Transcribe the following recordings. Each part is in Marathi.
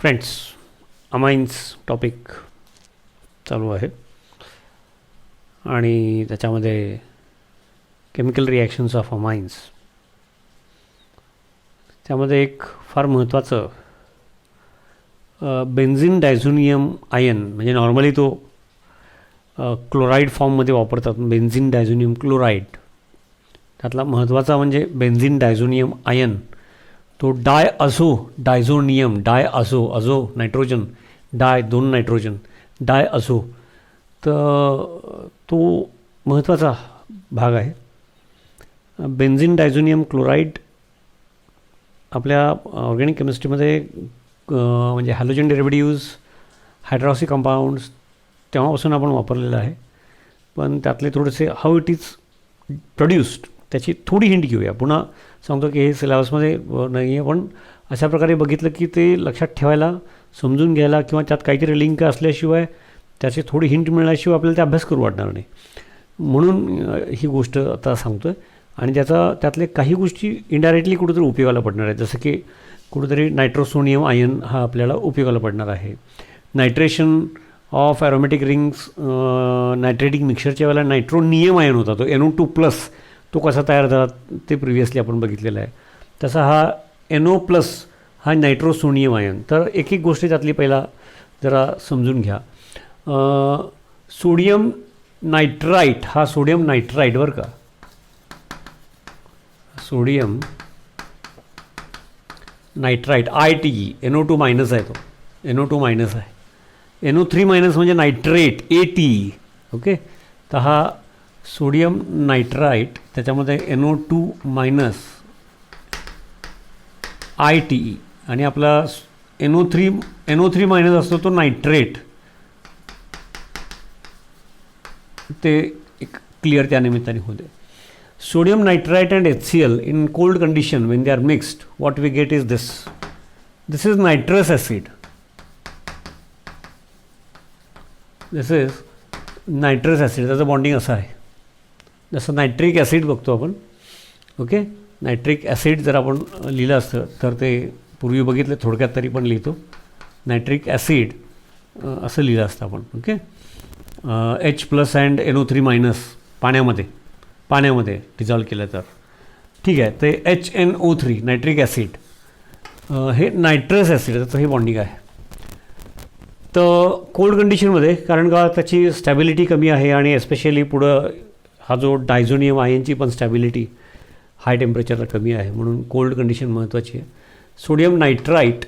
फ्रेंड्स, अमाइन्स टॉपिक चालू आहे आणि त्याच्यामध्ये केमिकल रिॲक्शन्स ऑफ अमाइन्स, त्यामध्ये एक फार महत्त्वाचं बेन्झिन डायझोनियम आयन, म्हणजे नॉर्मली तो क्लोराईड फॉर्ममध्ये वापरतात, बेन्झिन डायझोनियम क्लोराईड. त्यातला महत्त्वाचा म्हणजे बेन्झिन डायझोनियम आयन, तो डायझोनियम, अझो नायट्रोजन, दोन नायट्रोजन, अझो, तर तो महत्त्वाचा भाग आहे. बेन्झिन डायझोनियम क्लोराईड आपल्या ऑर्गॅनिक केमिस्ट्रीमध्ये म्हणजे हॅलोजन डेरिव्हेटिव्ज, हायड्रॉक्सी कंपाऊंड्स तेव्हापासून आपण वापरलेलं आहे. पण त्यातले थोडेसे हाऊ इट इज प्रोड्यूस्ड त्याची थोडी हिंट घेऊया. पुन्हा सांगतो की हे सिलेबसमध्ये नाही आहे, पण अशा प्रकारे बघितलं की ते लक्षात ठेवायला, समजून घ्यायला किंवा त्यात काहीतरी लिंक असल्याशिवाय, त्याची थोडी हिंट मिळाल्याशिवाय आपल्याला ते अभ्यास करू वाटणार नाही. म्हणून ही गोष्ट आता सांगतो आहे. आणि त्यातले काही गोष्टी इनडायरेक्टली कुठेतरी उपयोगाला पडणार आहेत. जसं की कुठेतरी नायट्रोसोनियम आयन हा आपल्याला उपयोगाला पडणार आहे. नायट्रेशन ऑफ ॲरोमॅटिक रिंग्स, नायट्रेटिक मिक्सरच्या वेळेला नायट्रोनियम आयन होता, तो NO2+, तो कसा तयार झाला ते प्रिव्हियसली आपण बघितलेला आहे. तसा हा NO+ हा नायट्रोसोनियम आयन. तर एक एक गोष्टी त्यातली पहिला जरा समजून घ्या. सोडियम नायट्राईट, हा सोडियम नायट्राईट बरं का, सोडियम नायट्राईट, ITE, NO2- आहे, तो NO2- आहे. NO3- म्हणजे नायट्रेट, ATE. ओके, तर हा सोडियम नायट्राईट, त्याच्यामध्ये NO2- ITE, आणि आपला NO3- असतो तो नायट्रेट. ते एक क्लिअर त्या निमित्ताने होते. Sodium nitrite and HCl in cold condition when they are mixed, what we get is this. This is nitrous acid. This is nitrous acid. त्याचं बॉन्डिंग असं आहे, जसं नायट्रिक ॲसिड बघतो आपण. ओके, नायट्रिक ॲसिड जर आपण लिहिलं असतं तर ते पूर्वी बघितलं, थोडक्यात तरी पण लिहितो. नायट्रिक ॲसिड असं लिहिलं असतं आपण. ओके, H+ अँड NO3- पाण्यामध्ये डिझॉल्व केलं तर ठीक आहे. ते HNO3 नायट्रिक ॲसिड, हे नायट्रस ॲसिड, त्याचं हे बॉन्डिंग आहे. तर कोल्ड कंडिशनमध्ये, कारण का त्याची स्टॅबिलिटी कमी आहे, आणि एस्पेशली पुढं हा जो डायझोनियम आयनची पण स्टॅबिलिटी हाय टेम्परेचरला कमी आहे, म्हणून कोल्ड कंडिशन महत्त्वाची आहे. Sodium nitrite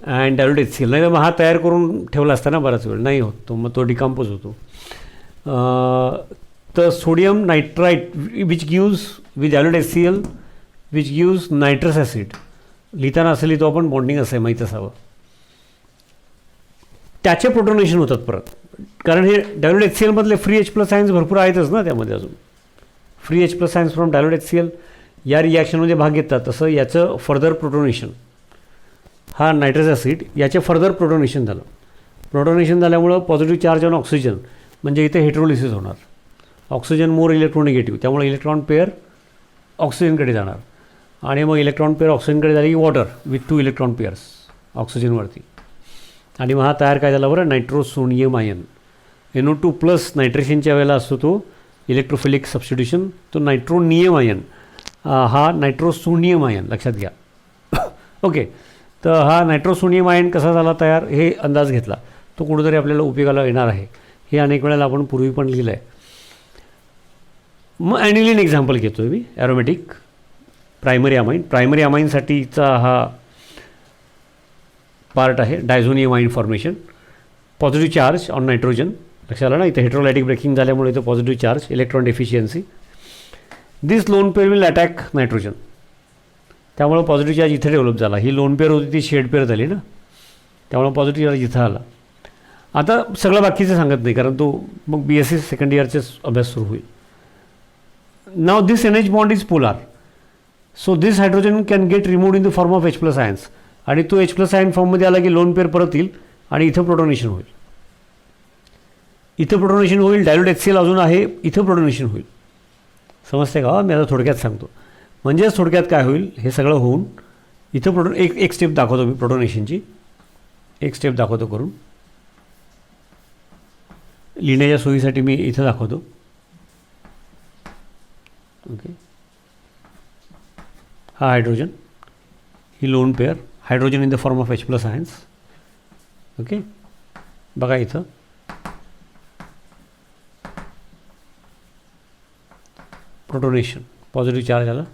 and dilute HCl, नाही तर मग हा तयार करून ठेवला असता ना बराच वेळ, नाही होत तो, मग तो डिकम्पोज होतो. तर sodium nitrite which gives with dilute HCl which gives nitrous acid. लिहिताना असं लिहितो आपण, बॉन्डिंग असं आहे, माहीत असावं. त्याचे प्रोटोनेशन होतात परत, कारण हे डायल्यूट HCl मधले फ्री H+ आयन्स भरपूर आहेतच ना त्यामध्ये. अजून free H+ ions from dilute HCl या रिॲक्शनमध्ये भाग घेतात. तसं याचं फर्दर प्रोटोनेशन, हा नायट्रस ॲसिड, याचे फर्दर प्रोटोनेशन झालं. प्रोटोनेशन झाल्यामुळं पॉझिटिव्ह चार्ज ऑन ऑक्सिजन, म्हणजे इथे हेट्रोलिसिस होणार. ऑक्सिजन मोर इलेक्ट्रोनिगेटिव्ह, त्यामुळे इलेक्ट्रॉन पेअर ऑक्सिजनकडे जाणार, आणि मग इलेक्ट्रॉन पेअर ऑक्सिजनकडे झाली की वॉटर विथ 2 इलेक्ट्रॉन पेअर्स ऑक्सिजनवरती. आणि मग हा तयार काय झाला बरं, नायट्रोसोनियम आयन. NO2+ नायट्रेशनच्या वेळेला असतो तो इलेक्ट्रोफिलिक सबस्टिट्यूशन, तो नायट्रोनियम आयन, हा नायट्रोसोनियम आयन, लक्षात घ्या. ओके, तर हा नायट्रोसोनियम आयन कसा झाला तयार, हे अंदाज घेतला, तो कुठेतरी आपल्याला उपयोगाला येणार आहे. हे अनेक वेळेला आपण पूर्वी पण लिहिलं आहे. मग ॲनिलीन एक्झाम्पल घेतो आहे मी, ॲरोमॅटिक प्रायमरी अमाईनसाठीचा हा पार्ट आहे. Diazonium ion formation, positive charge on nitrogen, लक्षात आलं ना, इथे हेट्रोलायटिक ब्रेकिंग झाल्यामुळे इथं positive charge, electron deficiency. This lone pair will attack nitrogen, त्यामुळे पॉझिटिव्ह चार्ज इथे डेव्हलप झाला. ही लोन पेअर होती, ती शेड पेअर झाली ना, त्यामुळे पॉझिटिव्ह चार्ज इथं आला. आता सगळं बाकीचं सांगत नाही, कारण तो मग BSc सेकंड इयरचेच अभ्यास सुरू होईल. Now this NH bond is polar, so this hydrogen can get removed in the form of H+ ions, आणि तो H+ आयन फॉर्ममध्ये आला की लोन पेअर परत येईल, आणि इथं प्रोटोनेशन होईल. डायल्यूट HCl अजून आहे, इथं प्रोटोनेशन होईल. समजते का? मी आता थोडक्यात सांगतो. म्हणजेच थोडक्यात काय होईल, हे सगळं होऊन इथं एक स्टेप दाखवतो मी प्रोटोनेशनची. एक स्टेप दाखवतो करून. लिहिण्याच्या सोयीसाठी मी इथं दाखवतो. ओके, हा hydrogen, he lone pair, hydrogen in the form of H+ ions. Okay, बघा इथं प्रोटोनेशन, पॉझिटिव्ह चार्ज आला,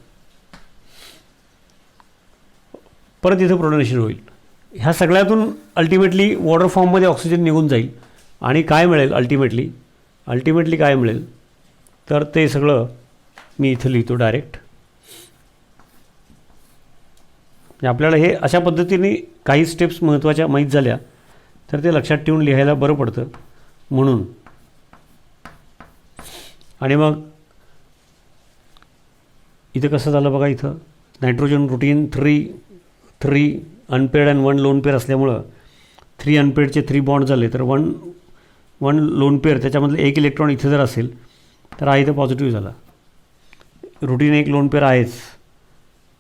परत इथं प्रोटोनेशन होईल. ह्या सगळ्यातून अल्टिमेटली वॉटर फॉर्ममध्ये ऑक्सिजन निघून जाईल आणि काय मिळेल अल्टिमेटली काय मिळेल तर ते सगळं मी इथं लिहितो डायरेक्ट. आपल्याला हे अशा पद्धतीने काही स्टेप्स महत्त्वाच्या माहीत झाल्या तर ते लक्षात ठेवून लिहायला बरं पडतं म्हणून. आणि मग इथं कसं झालं बघा, इथं नायट्रोजन प्रोटीन three unpaired and 1 lone pair असल्यामुळं 3 अनपेडचे 3 बॉन्ड झाले तर वन लोन पेअर त्याच्यामधलं एक इलेक्ट्रॉन इथे जर असेल तर हा इथं पॉझिटिव्ह झाला. रुटीन एक लोन पेअर आहेच,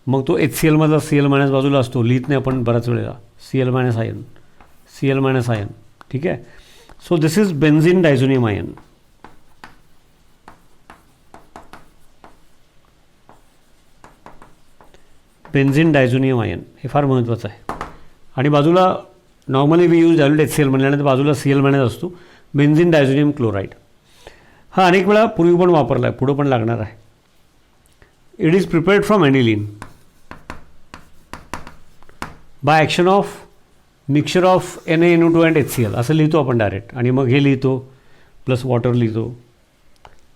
मग तो HCl मधला Cl- बाजूला असतो, लिहित नाही आपण बऱ्याच वेळेला, Cl- आयन. ठीक आहे. So this is benzene diazonium ion. Benzene diazonium ion हे फार महत्त्वाचं आहे. आणि बाजूला normally we use dilute HCl म्हणल्यानंतर बाजूला Cl- असतो, बेन्झीन डायझोनियम क्लोराईड. हा अनेक वेळा पूर्वी पण वापरला आहे, पुढं पण लागणार आहे. It is prepared from aniline by action of mixture of NaNO2 and HCl असं लिहितो आपण डायरेक्ट. आणि मग हे लिहितो प्लस वॉटर लिहितो.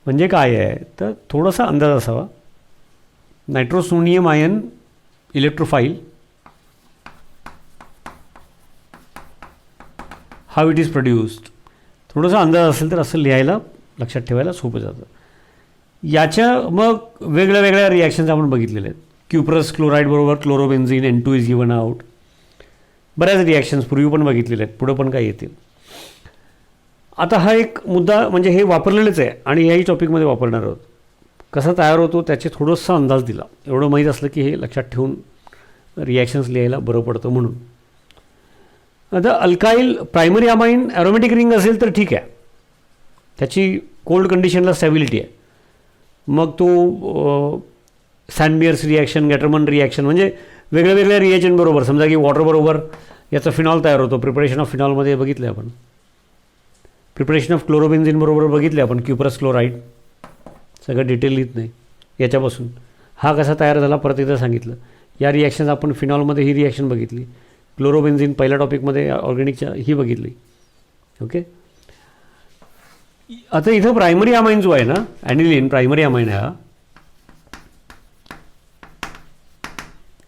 म्हणजे काय आहे तर थोडासा अंदाज असावा. Nitrosonium ion electrophile, how it is produced, थोडासा अंदाज असेल तर असं लिहायला लक्षात ठेवायला सोपं जातं. याच्या मग वेगळ्या रिॲक्शन्स आपण बघितलेल्या आहेत. क्युप्रस क्लोराईड बरोबर क्लोरोबेन्झीन N2 इज गिवन आउट. बऱ्याच रिॲक्शन्स पूर्वी पण बघितलेल्या आहेत, पुढं पण काय येतील. आता हा एक मुद्दा म्हणजे हे वापरलेलंच आहे आणि याही टॉपिकमध्ये वापरणार आहोत. कसा तयार होतो त्याचे थोडंसं अंदाज दिला, एवढं माहीत असलं की हे लक्षात ठेवून रिॲक्शन्स लिहायला बरं पडतं म्हणून. आता alkyl primary amine aromatic ring असेल तर ठीक आहे, त्याची कोल्ड कंडिशनला स्टॅबिलिटी आहे. मग तो सँडबियर्स रिॲक्शन, गॅटरमन रिॲक्शन म्हणजे वेगळ्या रिएजंट बरोबर, समजा की वॉटर बरोबर याचा फिनॉल तयार होतो. प्रिपरेशन ऑफ फिनॉलमध्ये बघितले आपण. प्रिपरेशन ऑफ क्लोरोबेन्झीन बरोबर बघितले आपण, क्युप्रस क्लोराईड. सगळं डिटेल लिहित नाही याच्यापासून. हा कसा तयार झाला परत एकदा सांगितलं. या रिॲक्शन्स आपण फिनॉलमध्ये ही रिॲक्शन बघितली, क्लोरोबेन्झीन पहिल्या टॉपिकमध्ये ऑर्गॅनिकच्या ही बघितली. ओके. आता इथं प्रायमरी अमाइन जो आहे ना, ॲनिलीन प्रायमरी अमाइन आहे हा.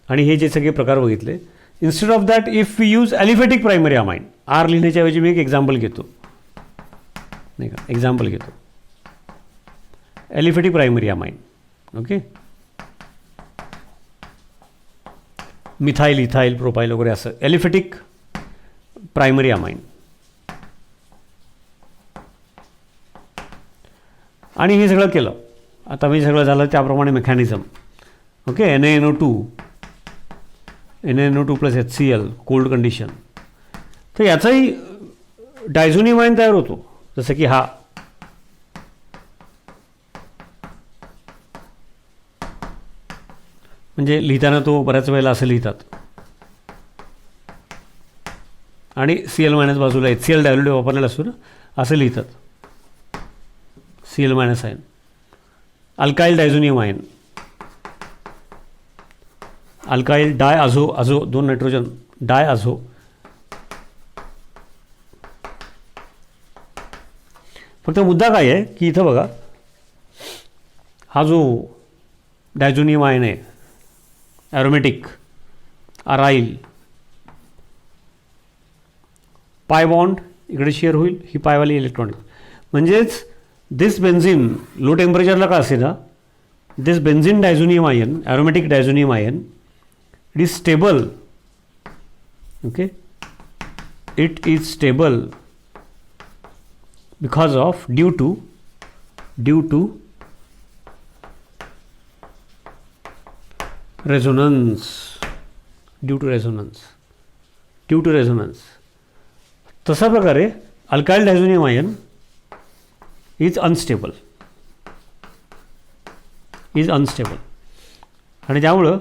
आणि हे जे सगळे प्रकार बघितले, instead of that if we use aliphatic primary amine, R लिहिण्याच्या ऐवजी मी एक एक्झाम्पल घेतो, नाही का, एक्झाम्पल घेतो aliphatic primary amine. Okay. Methyl, ethyl, profile वगैरे असं ॲलिफॅटिक प्रायमरी अमाइन. आणि हे सगळं केलं. आता मी सगळं झालं त्याप्रमाणे mechanism. Okay. NaNO2 plus HCl cold condition. तर याचाही डायझोनियम आयन तयार होतो, जसं की हा. म्हणजे लिहिताना तो बऱ्याच वेळेला असं लिहितात आणि Cl- बाजूला HCl डायल्यूट वापरलेला असतो ना, असं लिहितात. Cl- ion. Alkyl diazonium ion, alkyl diazo 2 nitrogen diazo. फक्त मुद्दा काय आहे की इथं बघा, हा जो डायझोनियम आयन आहे ॲरोमॅटिक अराईल, पाय बॉन्ड इकडे शेअर होईल, ही पायवाली इलेक्ट्रॉनिक. म्हणजेच दिस बेन्झीन लो टेम्परेचरला का असे ना, this benzene diazonium ion, aromatic diazonium ion, it is stable. Okay. It is stable because of due to resonance, due to resonance. तशा प्रकारे alkyl diazonium ion is unstable आणि त्यामुळं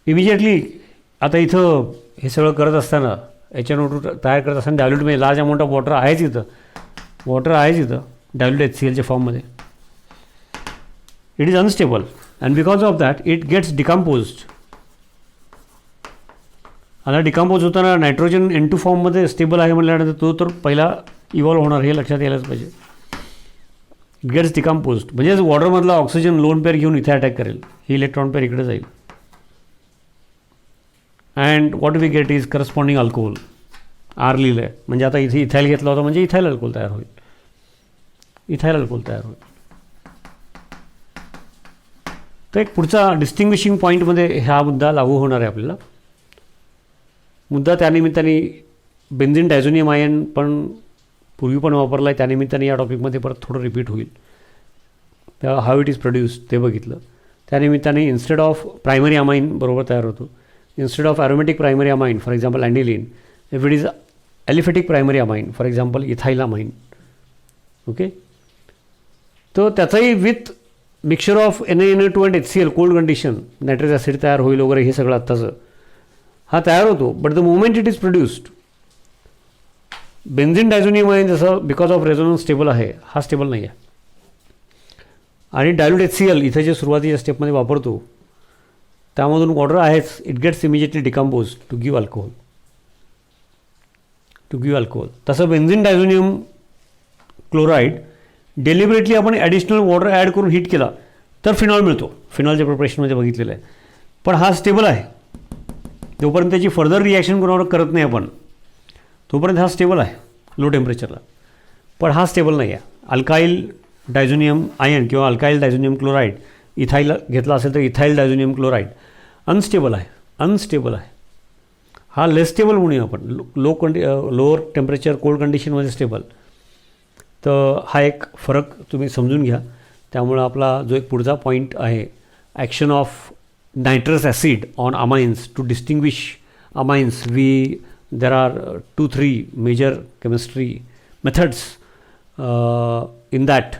इमिजिएटली आता इथं हे सगळं करत असताना HNO2 तयार करत असताना डायल्यूटमध्ये लार्ज अमाऊंट ऑफ वॉटर आहेच इथं डायल्यूट HClच्या फॉर्ममध्ये. It is unstable and because of that it gets decomposed. आता डिकम्पोज होताना नायट्रोजन N2 फॉर्ममध्ये स्टेबल आहे म्हटल्यानंतर तो तर पहिला इव्हॉल्व होणार हे लक्षात यायलाच पाहिजे. इट गेट्स डिकम्पोज्ड म्हणजेच वॉटरमधला ऑक्सिजन लोन पेअर घेऊन इथे अटॅक करेल, ही इलेक्ट्रॉन पेअर इकडे जाईल. And what we get is corresponding alcohol. R लिहिलं आहे म्हणजे आता इथे इथाईल घेतला होता म्हणजे इथाईल अल्कोहोल तयार होईल. तर एक पुढचा डिस्टिंग्विशिंग पॉईंटमध्ये हा मुद्दा लागू होणार आहे आपल्याला. मुद्दा त्यानिमित्ताने बेन्झीन डायझोनियम आयन पण पूर्वी पण वापरला आहे, त्यानिमित्ताने या टॉपिकमध्ये परत थोडं रिपीट होईल. तेव्हा हाऊ इट इज प्रोड्यूस्ड ते बघितलं. त्यानिमित्ताने इन्स्टेड ऑफ प्रायमरी अमाइन बरोबर तयार होतो. Instead of aromatic primary amine for example aniline, if it is aliphatic primary amine for example ethyl amine. Okay, तर त्याचाही with mixture of NaNO2 and HCl cold condition nitric acid तयार होईल वगैरे हे सगळं आत्ताचं हा तयार होतो. But the moment it is produced benzene diazonium ion जसं बिकॉज ऑफ रेझोनन्स स्टेबल आहे, हा स्टेबल नाही आहे. आणि डायल्यूट HCl इथे जे सुरुवातीच्या स्टेपमध्ये वापरतो त्यामधून वॉटर आहेच, it gets immediately decompose to give alcohol. तसं बेन्झीन डायझोनियम क्लोराईड डेलिबरेटली आपण ॲडिशनल वॉटर ॲड करून हीट केला तर फिनॉल मिळतो. फिनॉलच्या प्रिपरेशनमध्ये बघितलेलं आहे. पण हा स्टेबल आहे जोपर्यंत त्याची फर्दर रिॲक्शन कोणावर करत नाही आपण तोपर्यंत हा स्टेबल आहे लो टेम्परेचरला. पण हा स्टेबल नाही आहे. अल्काईल डायझोनियम आयन किंवा अल्काईल डायझोनियम क्लोराईड इथाईल घेतला असेल तर इथाईल डायझोनियम क्लोराईड अनस्टेबल आहे. हा लेस स्टेबल म्हणूया आपण, लोअर टेम्परेचर कोल्ड कंडिशनमध्ये स्टेबल. तर हा एक फरक तुम्ही समजून घ्या. त्यामुळं आपला जो एक पुढचा पॉईंट आहे action of nitrous acid on amines to distinguish amines. there are 2-3 major chemistry methods in that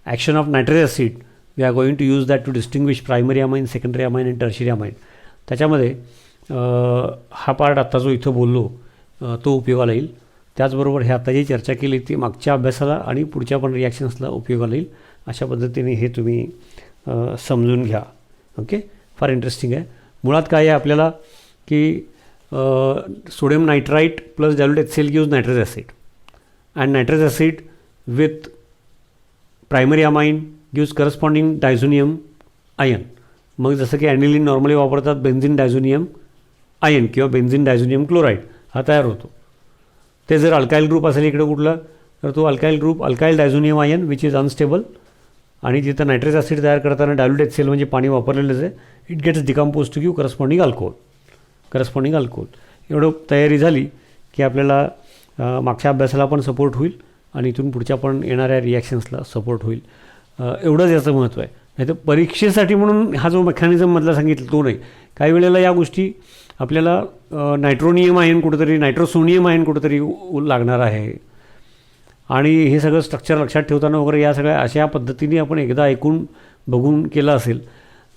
action of nitric acid. We are going to use that to distinguish primary amine, secondary amine and tertiary amine. त्याच्यामध्ये हा पार्ट आत्ता जो इथं बोललो तो उपयोगाला येईल. त्याचबरोबर हे आता जी चर्चा केली ती मागच्या अभ्यासाला आणि पुढच्या पण रिॲक्शन्सला उपयोगाला येईल. अशा पद्धतीने हे तुम्ही समजून घ्या. ओके, फार इंटरेस्टिंग आहे. मुळात काय आहे आपल्याला की sodium nitrite plus dilute HCl gives nitrous acid and nitrous acid with primary amine gives corresponding diazonium ion. मग जसं की ॲनिलिन नॉर्मली वापरतात बेन्झीन डायझोनियम आयन किंवा बेन्झीन डायझोनियम क्लोराईड हा तयार होतो. ते जर अल्काईल ग्रुप असेल इकडं कुठला तर तो alkyl group alkyl diazonium ion which is unstable. आणि जिथं नायट्रिक ॲसिड तयार करताना डायल्यूट HCl म्हणजे पाणी वापरलेलंच आहे, it gets decompose to give corresponding alcohol. एवढं तयारी झाली की आपल्याला मागच्या अभ्यासाला पण सपोर्ट होईल आणि इथून पुढच्या पण येणाऱ्या रिॲक्शन्सला सपोर्ट होईल. एवढंच याचं महत्त्व आहे. नाही तर परीक्षेसाठी म्हणून हा जो मेकॅनिझम मधला सांगितलं तो नाही. काही वेळेला या गोष्टी आपल्याला नायट्रोनियम आयन कुठंतरी नायट्रोसोनियम आयन कुठंतरी लागणार आहे आणि हे सगळं स्ट्रक्चर लक्षात ठेवताना वगैरे या सगळ्या अशा पद्धतीने आपण एकदा ऐकून बघून केलं असेल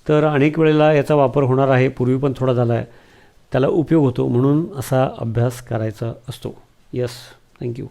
तर अनेक वेळेला याचा वापर होणार आहे. पूर्वी पण थोडा झाला आहे, त्याला उपयोग होतो म्हणून असा अभ्यास करायचा असतो. Yes, thank you.